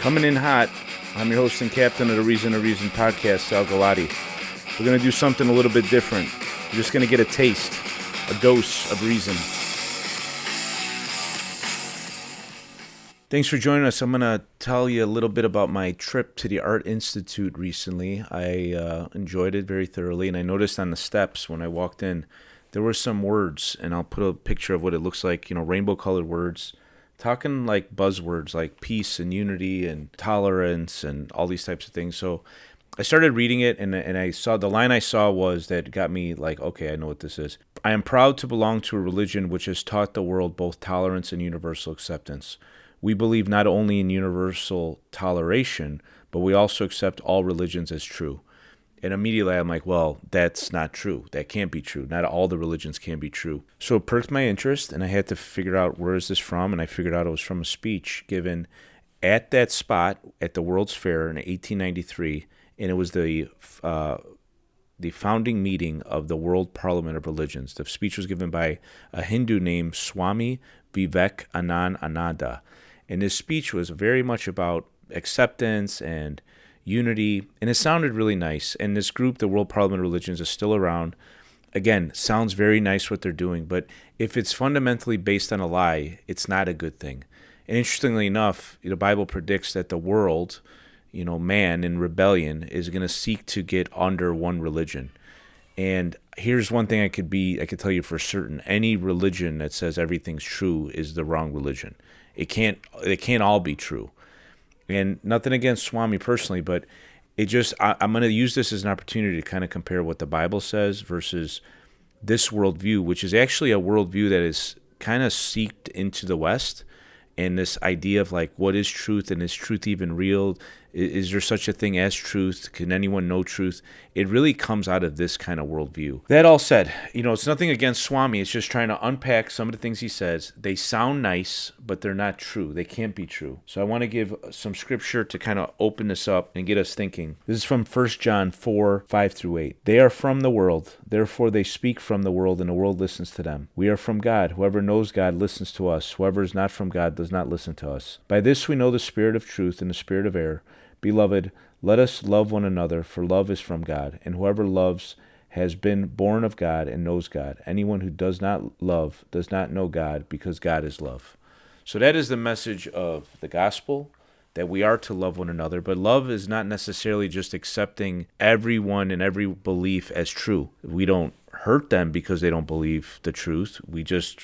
Coming in hot, I'm your host and captain of the Reason to Reason podcast, Sal Galati. We're going to do something a little bit different. You're just going to get a taste, a dose of reason. Thanks for joining us. I'm going to tell you a little bit about my trip to the Art Institute recently. I enjoyed it very thoroughly, and I noticed on the steps when I walked in, there were some words, and I'll put a picture of what it looks like, rainbow-colored words, talking like buzzwords like peace and unity and tolerance and all these types of things. So I started reading it, and I saw the line I saw was that got me like, okay, I know what this is. I am proud to belong to a religion which has taught the world both tolerance and universal acceptance. We believe not only in universal toleration, but we also accept all religions as true. And immediately I'm like, well, that's not true. That can't be true. Not all the religions can be true. So it perked my interest, and I had to figure out where is this from, and I figured out it was from a speech given at that spot at the World's Fair in 1893, and it was the founding meeting of the World Parliament of Religions. The speech was given by a Hindu named Swami Vivekananda, and his speech was very much about acceptance and unity, and it sounded really nice. And this group, the World Parliament of Religions, is still around. Again, sounds very nice what they're doing, but if it's fundamentally based on a lie, it's not a good thing. And interestingly enough, the Bible predicts that the world, man in rebellion, is going to seek to get under one religion. And here's one thing I could tell you for certain: any religion that says everything's true is the wrong religion. It can't all be true. And nothing against Swami personally, but I'm going to use this as an opportunity to kind of compare what the Bible says versus this worldview, which is actually a worldview that is kind of seeped into the West. And this idea of like, what is truth, and is truth even real? Is there such a thing as truth? Can anyone know truth? It really comes out of this kind of worldview. That all said, it's nothing against Swami. It's just trying to unpack some of the things he says. They sound nice, but they're not true. They can't be true. So I want to give some scripture to kind of open this up and get us thinking. This is from 1 John 4, 5 through 8. They are from the world. Therefore they speak from the world, and the world listens to them. We are from God. Whoever knows God listens to us. Whoever is not from God does not listen to us. By this we know the spirit of truth and the spirit of error. Beloved, let us love one another, for love is from God, and whoever loves has been born of God and knows God. Anyone who does not love does not know God, because God is love. So that is the message of the gospel, that we are to love one another, but love is not necessarily just accepting everyone and every belief as true. We don't hurt them because they don't believe the truth. We just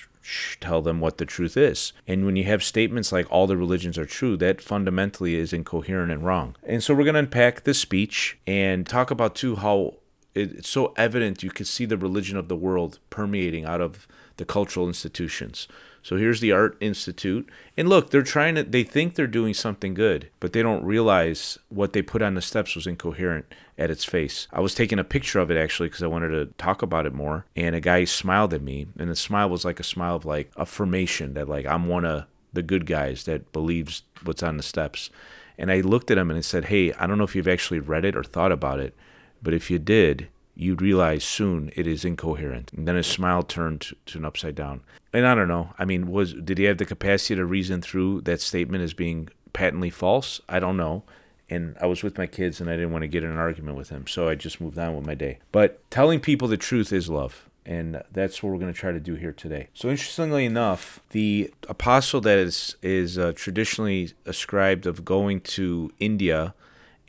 tell them what the truth is. And when you have statements like all the religions are true, that fundamentally is incoherent and wrong. And so we're going to unpack this speech and talk about too how it's so evident you can see the religion of the world permeating out of the cultural institutions. So here's the Art Institute. And look, they think they're doing something good, but they don't realize what they put on the steps was incoherent at its face. I was taking a picture of it actually because I wanted to talk about it more. And a guy smiled at me, and the smile was like a smile of like affirmation that like I'm one of the good guys that believes what's on the steps. And I looked at him and I said, hey, I don't know if you've actually read it or thought about it, but if you did, you'd realize soon it is incoherent. And then his smile turned to an upside down. And I don't know. I mean, did he have the capacity to reason through that statement as being patently false? I don't know. And I was with my kids, and I didn't want to get in an argument with him, so I just moved on with my day. But telling people the truth is love, and that's what we're going to try to do here today. So interestingly enough, the apostle that is traditionally ascribed of going to India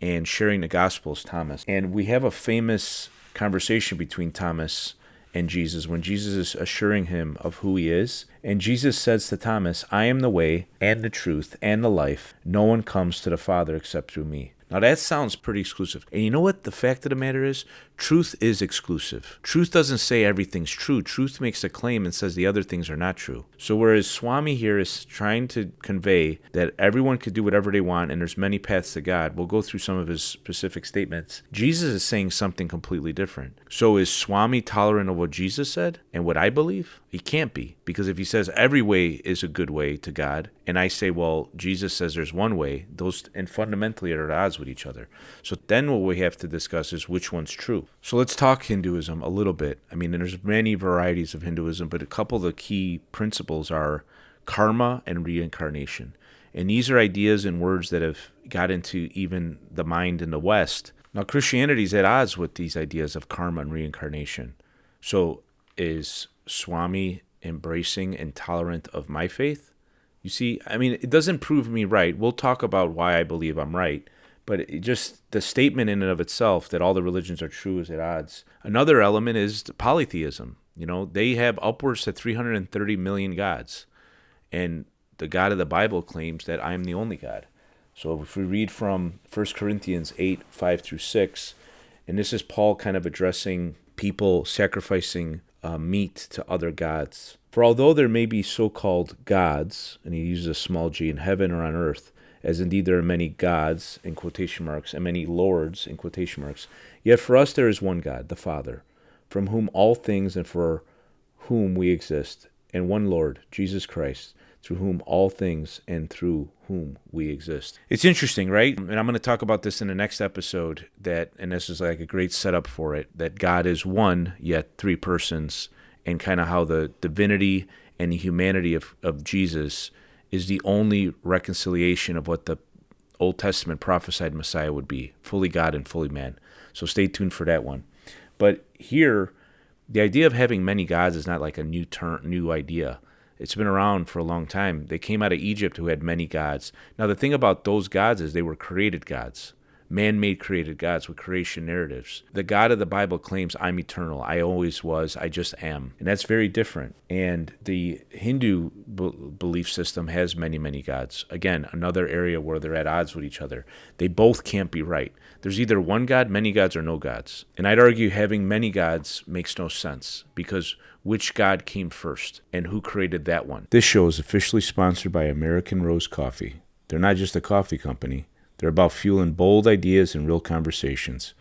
and sharing the gospel is Thomas. And we have a famous conversation between Thomas and Jesus when Jesus is assuring him of who he is. And Jesus says to Thomas, I am the way and the truth and the life. No one comes to the Father except through me. Now that sounds pretty exclusive. And you know what the fact of the matter is? Truth is exclusive. Truth doesn't say everything's true. Truth makes a claim and says the other things are not true. So whereas Swami here is trying to convey that everyone could do whatever they want and there's many paths to God, we'll go through some of his specific statements. Jesus is saying something completely different. So is Swami tolerant of what Jesus said and what I believe? He can't be, because if he says every way is a good way to God, and I say, well, Jesus says there's one way, those and fundamentally are at odds with each other. So then what we have to discuss is which one's true. So let's talk Hinduism a little bit. I mean, there's many varieties of Hinduism, but a couple of the key principles are karma and reincarnation. And these are ideas and words that have got into even the mind in the West. Now, Christianity is at odds with these ideas of karma and reincarnation. So is Swami embracing and tolerant of my faith? You see, I mean, it doesn't prove me right. We'll talk about why I believe I'm right. But it just the statement in and of itself that all the religions are true is at odds. Another element is polytheism. They have upwards to 330 million gods. And the God of the Bible claims that I am the only God. So if we read from 1 Corinthians 8, 5 through 6, and this is Paul kind of addressing people sacrificing meat to other gods. For although there may be so-called gods, and he uses a small g, in heaven or on earth, as indeed there are many gods, in quotation marks, and many lords, in quotation marks, yet for us there is one God, the Father, from whom all things and for whom we exist, and one Lord, Jesus Christ, through whom all things and through whom we exist. It's interesting, right? And I'm going to talk about this in the next episode, and this is like a great setup for it, that God is one, yet three persons, and kind of how the divinity and the humanity of Jesus is the only reconciliation of what the Old Testament prophesied Messiah would be, fully God and fully man. So stay tuned for that one. But here, the idea of having many gods is not like a new idea. It's been around for a long time. They came out of Egypt who had many gods. Now, the thing about those gods is they were created gods, man-made created gods with creation narratives. The God of the Bible claims, I'm eternal. I always was. I just am. And that's very different. And the Hindu belief system has many, many gods. Again, another area where they're at odds with each other. They both can't be right. There's either one God, many gods, or no gods. And I'd argue having many gods makes no sense, because which God came first and who created that one? This show is officially sponsored by American Rose Coffee. They're not just a coffee company. They're about fueling bold ideas and real conversations.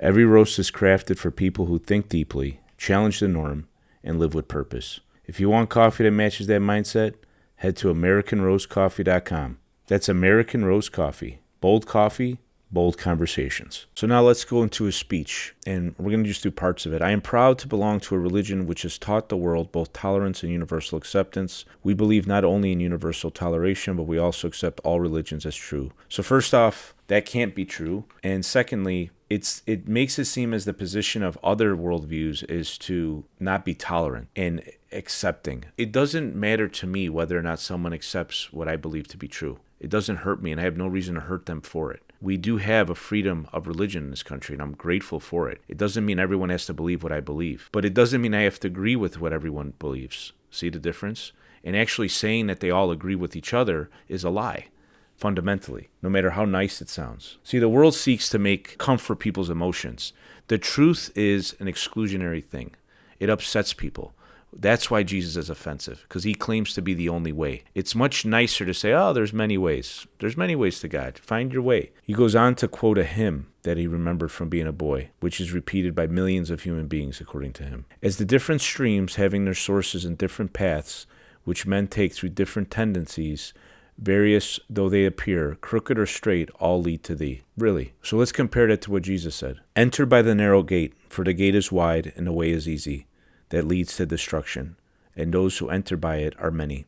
Every roast is crafted for people who think deeply, challenge the norm, and live with purpose. If you want coffee that matches that mindset, head to AmericanRoseCoffee.com. That's American Rose Coffee. Bold coffee, bold conversations. So now let's go into his speech, and we're going to just do parts of it. I am proud to belong to a religion which has taught the world both tolerance and universal acceptance. We believe not only in universal toleration, but we also accept all religions as true. So first off, that can't be true. And secondly, it makes it seem as the position of other worldviews is to not be tolerant and accepting. It doesn't matter to me whether or not someone accepts what I believe to be true. It doesn't hurt me, and I have no reason to hurt them for it. We do have a freedom of religion in this country, and I'm grateful for it. It doesn't mean everyone has to believe what I believe, but it doesn't mean I have to agree with what everyone believes. See the difference? And actually saying that they all agree with each other is a lie, fundamentally, no matter how nice it sounds. See, the world seeks to make comfort people's emotions. The truth is an exclusionary thing. It upsets people. That's why Jesus is offensive, because he claims to be the only way. It's much nicer to say, oh, there's many ways. There's many ways to God. Find your way. He goes on to quote a hymn that he remembered from being a boy, which is repeated by millions of human beings, according to him. As the different streams having their sources in different paths, which men take through different tendencies, various though they appear, crooked or straight, all lead to thee. Really. So let's compare that to what Jesus said. Enter by the narrow gate, for the gate is wide and the way is easy, that leads to destruction, and those who enter by it are many.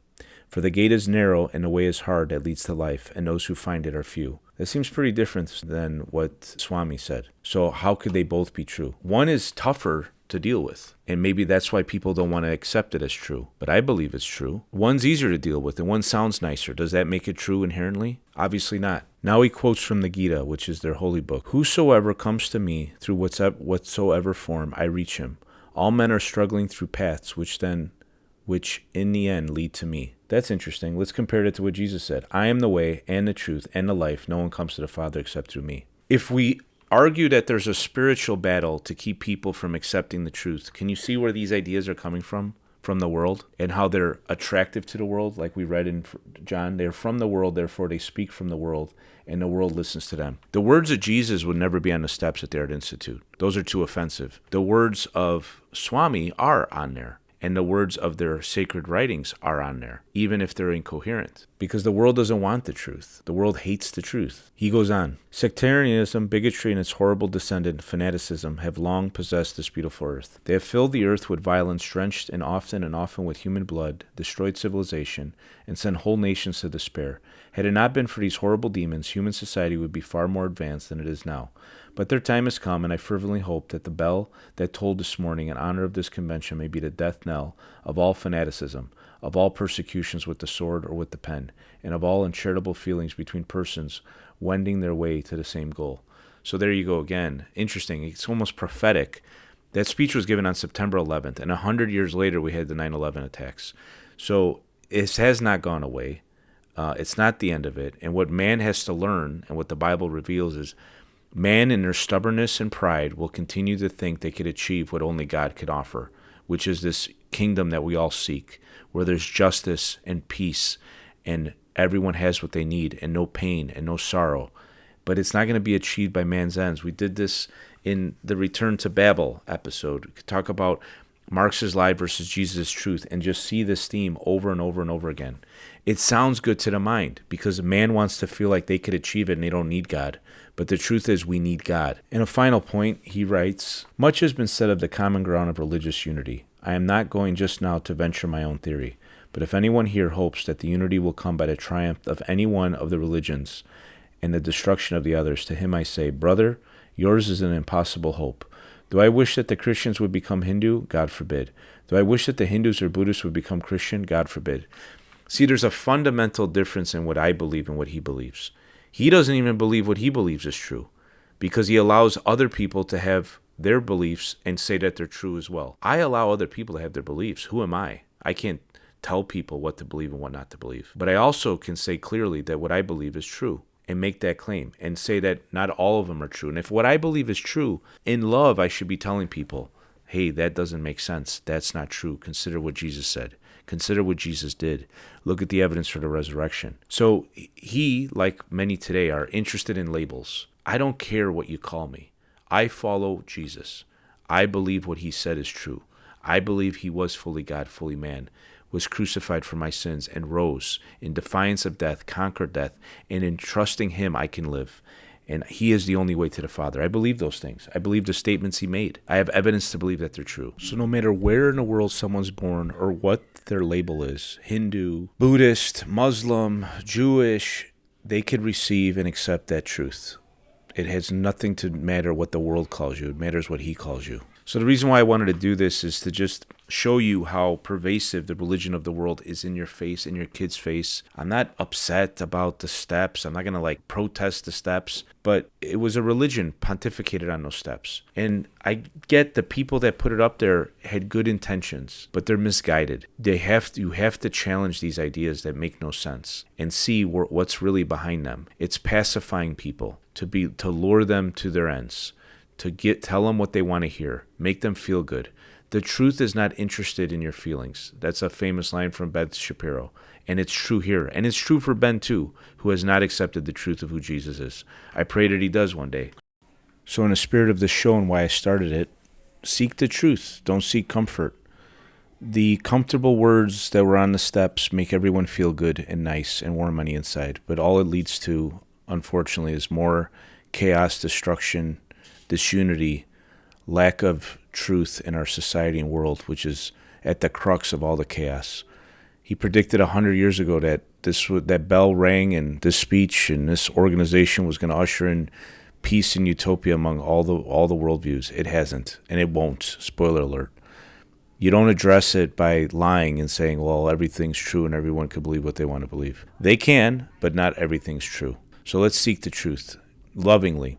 For the gate is narrow and the way is hard that leads to life, and those who find it are few. That seems pretty different than what Swami said. So how could they both be true? One is tougher to deal with, and maybe that's why people don't want to accept it as true. But I believe it's true. One's easier to deal with, and one sounds nicer. Does that make it true inherently? Obviously not. Now he quotes from the Gita, which is their holy book. Whosoever comes to me through whatsoever form, I reach him. All men are struggling through paths which in the end lead to me. That's interesting. Let's compare it to what Jesus said. I am the way and the truth and the life. No one comes to the Father except through me. If we argue that there's a spiritual battle to keep people from accepting the truth, can you see where these ideas are coming from the world, and how they're attractive to the world? Like we read in John, they're from the world, therefore they speak from the world, and the world listens to them. The words of Jesus would never be on the steps at the Art Institute. Those are too offensive. The words of Swami are on there. And the words of their sacred writings are on there, even if they're incoherent. Because the world doesn't want the truth. The world hates the truth. He goes on. Sectarianism, bigotry, and its horrible descendant, fanaticism, have long possessed this beautiful earth. They have filled the earth with violence, drenched and often with human blood, destroyed civilization, and sent whole nations to despair. Had it not been for these horrible demons, human society would be far more advanced than it is now. But their time has come, and I fervently hope that the bell that tolled this morning in honor of this convention may be the death knell of all fanaticism, of all persecutions with the sword or with the pen, and of all uncharitable feelings between persons wending their way to the same goal. So there you go again. Interesting. It's almost prophetic. That speech was given on September 11th, and 100 years later we had the 9/11 attacks. So it has not gone away. It's not the end of it. And what man has to learn, and what the Bible reveals, is man in their stubbornness and pride will continue to think they could achieve what only God could offer, which is this kingdom that we all seek, where there's justice and peace and everyone has what they need and no pain and no sorrow. But it's not going to be achieved by man's ends. We did this in the Return to Babel episode. We could talk about Marx's lie versus Jesus' truth and just see this theme over and over and over again. It sounds good to the mind because man wants to feel like they could achieve it and they don't need God. But the truth is we need God. In a final point, he writes, much has been said of the common ground of religious unity. I am not going just now to venture my own theory. But if anyone here hopes that the unity will come by the triumph of any one of the religions and the destruction of the others, to him I say, brother, yours is an impossible hope. Do I wish that the Christians would become Hindu? God forbid. Do I wish that the Hindus or Buddhists would become Christian? God forbid. See, there's a fundamental difference in what I believe and what he believes. He doesn't even believe what he believes is true because he allows other people to have their beliefs and say that they're true as well. I allow other people to have their beliefs. Who am I? I can't tell people what to believe and what not to believe. But I also can say clearly that what I believe is true and make that claim and say that not all of them are true. And if what I believe is true, in love, I should be telling people, hey, that doesn't make sense. That's not true. Consider what Jesus said. Consider what Jesus did. Look at the evidence for the resurrection. So he, like many today, are interested in labels. I don't care what you call me. I follow Jesus. I believe what he said is true. I believe he was fully God, fully man, was crucified for my sins and rose in defiance of death, conquered death, and in trusting him I can live. And he is the only way to the Father. I believe those things. I believe the statements he made. I have evidence to believe that they're true. So no matter where in the world someone's born or what their label is, Hindu, Buddhist, Muslim, Jewish, they could receive and accept that truth. It has nothing to matter what the world calls you. It matters what he calls you. So the reason why I wanted to do this is to just show you how pervasive the religion of the world is in your face, in your kid's face. I'm not upset about the steps. I'm not going to protest the steps, but it was a religion pontificated on those steps. And I get the people that put it up there had good intentions, but they're misguided. You have to challenge these ideas that make no sense and see what's really behind them. It's pacifying people to lure them to their ends. Tell them what they want to hear, make them feel good. The truth is not interested in your feelings. That's a famous line from Ben Shapiro. And it's true here. And it's true for Ben too, who has not accepted the truth of who Jesus is. I pray that he does one day. So in the spirit of the show and why I started it, seek the truth. Don't seek comfort. The comfortable words that were on the steps make everyone feel good and nice and warm on the inside. But all it leads to, unfortunately, is more chaos, destruction, disunity, lack of truth in our society and world, which is at the crux of all the chaos. He predicted 100 years ago that that bell rang and this speech and this organization was going to usher in peace and utopia among all the worldviews. It hasn't, and it won't. Spoiler alert. You don't address it by lying and saying, well, everything's true and everyone can believe what they want to believe. They can, but not everything's true. So let's seek the truth lovingly.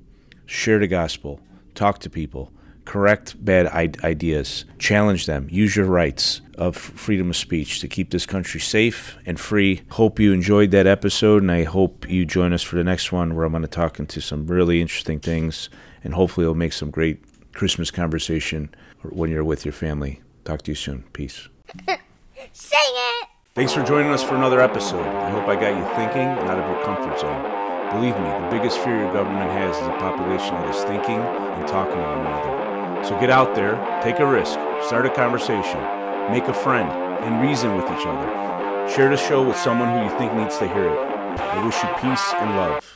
Share the gospel, talk to people, correct bad ideas, challenge them, use your rights of freedom of speech to keep this country safe and free. Hope you enjoyed that episode, and I hope you join us for the next one where I'm going to talk into some really interesting things, and hopefully it'll make some great Christmas conversation when you're with your family. Talk to you soon. Peace. Sing it! Thanks for joining us for another episode. I hope I got you thinking and out of your comfort zone. Believe me, the biggest fear your government has is a population that is thinking and talking to one another. So get out there, take a risk, start a conversation. make a friend, and reason with each other. Share the show with someone who you think needs to hear it. I wish you peace and love.